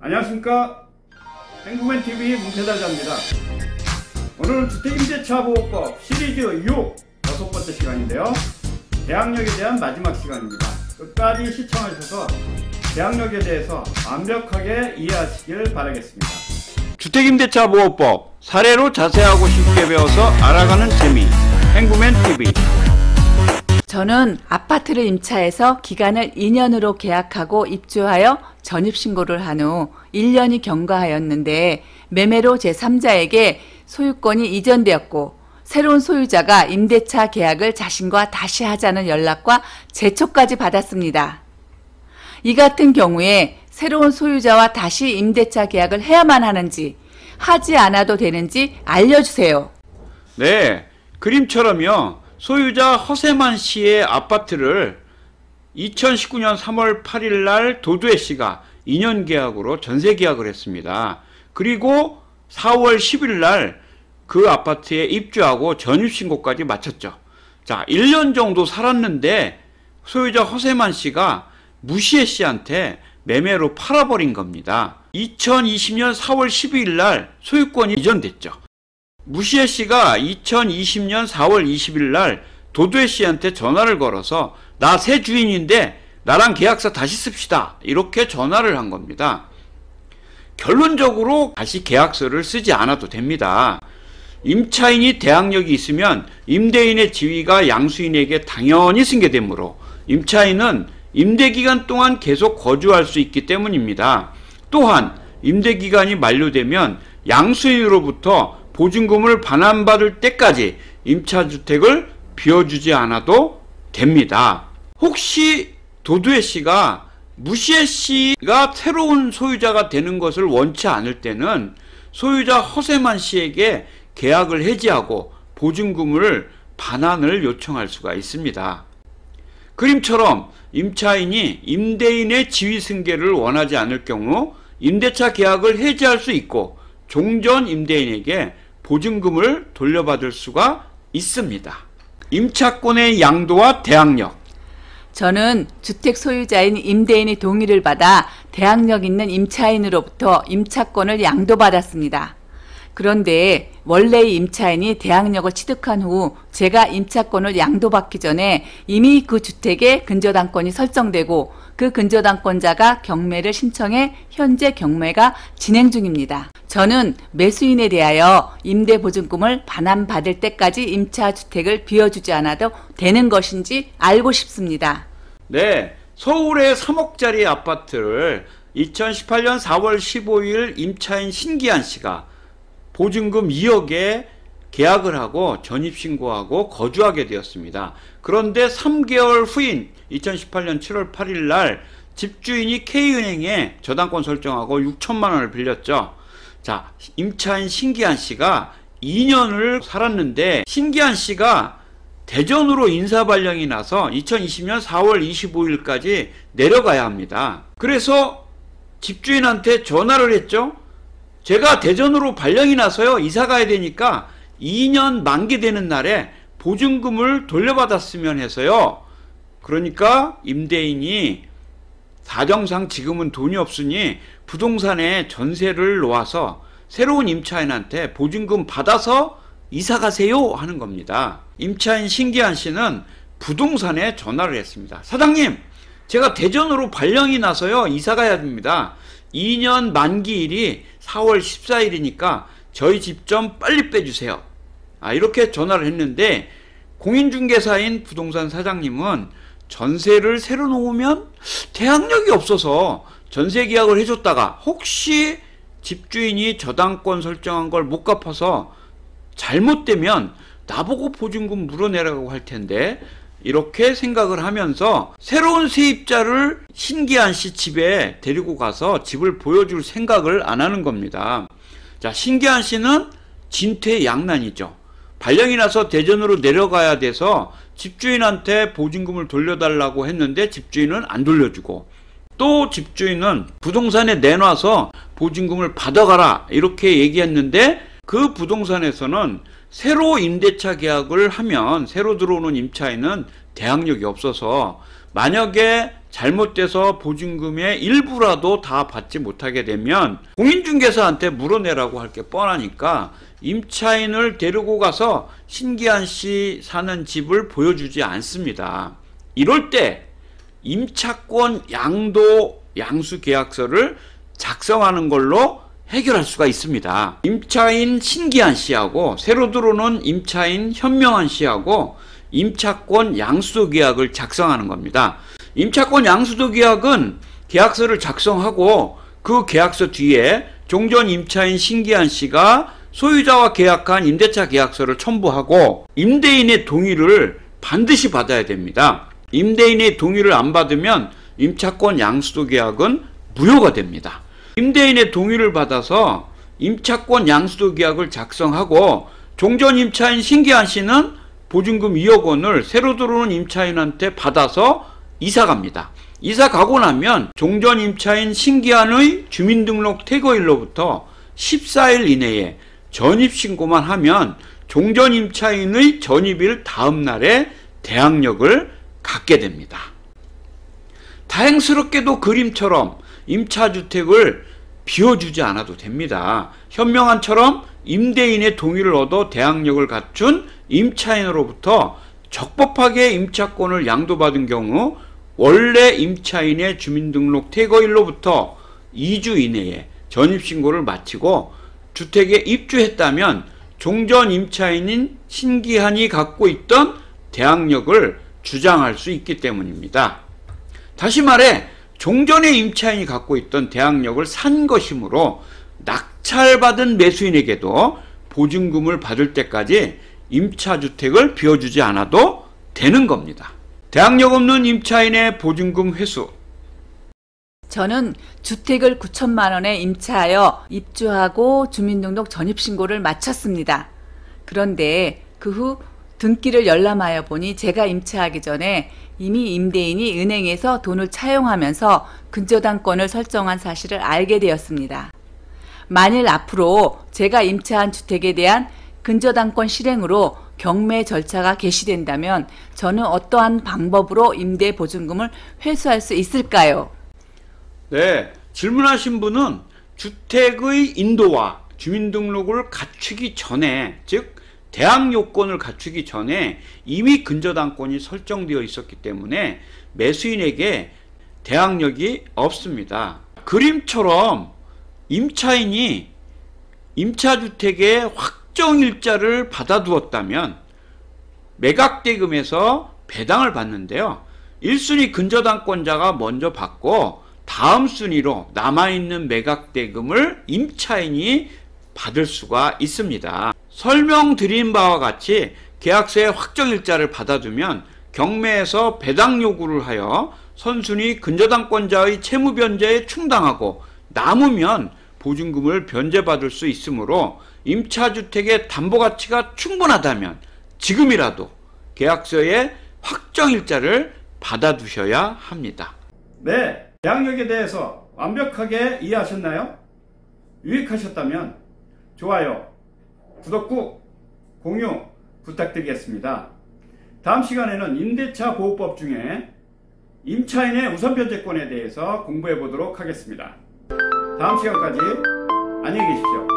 안녕하십니까. 행복맨TV 문태달자입니다. 오늘은 주택임대차보호법 시리즈 6 6번째 시간인데요. 대항력에 대한 마지막 시간입니다. 끝까지 시청하셔서 대항력에 대해서 완벽하게 이해하시길 바라겠습니다. 주택임대차보호법 사례로 자세하고 쉽게 배워서 알아가는 재미 행복맨TV. 저는 아파트를 임차해서 기간을 2년으로 계약하고 입주하여 전입신고를 한 후 1년이 경과하였는데 매매로 제3자에게 소유권이 이전되었고 새로운 소유자가 임대차 계약을 자신과 다시 하자는 연락과 제초까지 받았습니다. 이 같은 경우에 새로운 소유자와 다시 임대차 계약을 해야만 하는지 하지 않아도 되는지 알려주세요. 네, 그림처럼요. 소유자 허세만 씨의 아파트를 2019년 3월 8일 날 도두혜 씨가 2년 계약으로 전세 계약을 했습니다. 그리고 4월 10일 날 그 아파트에 입주하고 전입신고까지 마쳤죠. 자, 1년 정도 살았는데 소유자 허세만 씨가 무시혜 씨한테 매매로 팔아버린 겁니다. 2020년 4월 12일 날 소유권이 이전됐죠. 무시혜 씨가 2020년 4월 20일 날 도두혜 씨한테 전화를 걸어서 나 새 주인인데 나랑 계약서 다시 씁시다 이렇게 전화를 한 겁니다. 결론적으로 다시 계약서를 쓰지 않아도 됩니다. 임차인이 대항력이 있으면 임대인의 지위가 양수인에게 당연히 승계되므로 임차인은 임대기간 동안 계속 거주할 수 있기 때문입니다. 또한 임대기간이 만료되면 양수인으로부터 보증금을 반환받을 때까지 임차주택을 비워주지 않아도 됩니다. 혹시 도두혜 씨가 무시혜 씨가 새로운 소유자가 되는 것을 원치 않을 때는 소유자 허세만 씨에게 계약을 해지하고 보증금을 반환을 요청할 수가 있습니다. 그림처럼 임차인이 임대인의 지위 승계를 원하지 않을 경우 임대차 계약을 해지할 수 있고 종전 임대인에게 보증금을 돌려받을 수가 있습니다. 임차권의 양도와 대항력. 저는 주택 소유자인 임대인의 동의를 받아 대항력 있는 임차인으로부터 임차권을 양도받았습니다. 그런데 원래의 임차인이 대항력을 취득한 후 제가 임차권을 양도받기 전에 이미 그 주택에 근저당권이 설정되고 그 근저당권자가 경매를 신청해 현재 경매가 진행 중입니다. 저는 매수인에 대하여 임대보증금을 반환받을 때까지 임차주택을 비워주지 않아도 되는 것인지 알고 싶습니다. 네, 서울의 3억짜리 아파트를 2018년 4월 15일 임차인 신기한 씨가 보증금 2억에 계약을 하고 전입신고하고 거주하게 되었습니다. 그런데 3개월 후인 2018년 7월 8일 날 집주인이 K은행에 저당권 설정하고 6천만 원을 빌렸죠. 자, 임차인 신기한 씨가 2년을 살았는데 신기한 씨가 대전으로 인사발령이 나서 2020년 4월 25일까지 내려가야 합니다. 그래서 집주인한테 전화를 했죠. 제가 대전으로 발령이 나서요 이사 가야 되니까 2년 만기되는 날에 보증금을 돌려받았으면 해서요. 그러니까 임대인이 사정상 지금은 돈이 없으니 부동산에 전세를 놓아서 새로운 임차인한테 보증금 받아서 이사 가세요 하는 겁니다. 임차인 신기한 씨는 부동산에 전화를 했습니다. 사장님, 제가 대전으로 발령이 나서요 이사 가야 됩니다. 2년 만기일이 4월 14일이니까 저희 집 좀 빨리 빼주세요. 이렇게 전화를 했는데 공인중개사인 부동산 사장님은 전세를 새로 놓으면 대항력이 없어서 전세 계약을 해줬다가 혹시 집주인이 저당권 설정한 걸 못 갚아서 잘못되면 나보고 보증금 물어내라고 할 텐데 이렇게 생각을 하면서 새로운 세입자를 신기한 씨 집에 데리고 가서 집을 보여줄 생각을 안 하는 겁니다. 자, 신기한 씨는 진퇴양난이죠. 발령이 나서 대전으로 내려가야 돼서 집주인한테 보증금을 돌려달라고 했는데 집주인은 안 돌려주고 또 집주인은 부동산에 내놔서 보증금을 받아가라 이렇게 얘기했는데 그 부동산에서는 새로 임대차 계약을 하면 새로 들어오는 임차인은 대항력이 없어서 만약에 잘못돼서 보증금의 일부라도 다 받지 못하게 되면 공인중개사한테 물어내라고 할 게 뻔하니까 임차인을 데리고 가서 신기한 씨 사는 집을 보여주지 않습니다. 이럴 때 임차권 양도 양수 계약서를 작성하는 걸로 해결할 수가 있습니다. 임차인 신기한 씨하고 새로 들어오는 임차인 현명한 씨하고 임차권 양수도 계약을 작성하는 겁니다. 임차권 양수도 계약은 계약서를 작성하고 그 계약서 뒤에 종전 임차인 신기한 씨가 소유자와 계약한 임대차 계약서를 첨부하고 임대인의 동의를 반드시 받아야 됩니다. 임대인의 동의를 안 받으면 임차권 양수도 계약은 무효가 됩니다. 임대인의 동의를 받아서 임차권 양수도 계약을 작성하고 종전 임차인 신기한 씨는 보증금 2억 원을 새로 들어오는 임차인한테 받아서 이사 갑니다. 이사 가고 나면 종전 임차인 신기한의 주민등록 퇴거일로부터 14일 이내에 전입신고만 하면 종전 임차인의 전입일 다음 날에 대항력을 갖게 됩니다. 다행스럽게도 그림처럼 임차주택을 비워주지 않아도 됩니다. 현명한처럼 임대인의 동의를 얻어 대항력을 갖춘 임차인으로부터 적법하게 임차권을 양도받은 경우 원래 임차인의 주민등록 퇴거일로부터 2주 이내에 전입신고를 마치고 주택에 입주했다면 종전 임차인인 신기한이 갖고 있던 대항력을 주장할 수 있기 때문입니다. 다시 말해 종전의 임차인이 갖고 있던 대항력을 산 것이므로 낙찰받은 매수인에게도 보증금을 받을 때까지 임차주택을 비워주지 않아도 되는 겁니다. 대항력 없는 임차인의 보증금 회수. 저는 주택을 9천만 원에 임차하여 입주하고 주민등록 전입신고를 마쳤습니다. 그런데 그 후 등기를 열람하여 보니 제가 임차하기 전에 이미 임대인이 은행에서 돈을 차용하면서 근저당권을 설정한 사실을 알게 되었습니다. 만일 앞으로 제가 임차한 주택에 대한 근저당권 실행으로 경매 절차가 개시된다면 저는 어떠한 방법으로 임대 보증금을 회수할 수 있을까요? 네, 질문하신 분은 주택의 인도와 주민등록을 갖추기 전에, 즉 대항 요건을 갖추기 전에 이미 근저당권이 설정되어 있었기 때문에 매수인에게 대항력이 없습니다. 그림처럼 임차인이 임차주택의 확정일자를 받아두었다면 매각대금에서 배당을 받는데요. 1순위 근저당권자가 먼저 받고 다음 순위로 남아있는 매각대금을 임차인이 받을 수가 있습니다. 설명드린 바와 같이 계약서의 확정일자를 받아두면 경매에서 배당 요구를 하여 선순위 근저당권자의 채무 변제에 충당하고 남으면 보증금을 변제받을 수 있으므로 임차주택의 담보가치가 충분하다면 지금이라도 계약서의 확정일자를 받아두셔야 합니다. 네, 대항력에 대해서 완벽하게 이해하셨나요? 유익하셨다면 좋아요, 구독 꾹, 공유 부탁드리겠습니다. 다음 시간에는 임대차 보호법 중에 임차인의 우선변제권에 대해서 공부해 보도록 하겠습니다. 다음 시간까지 안녕히 계십시오.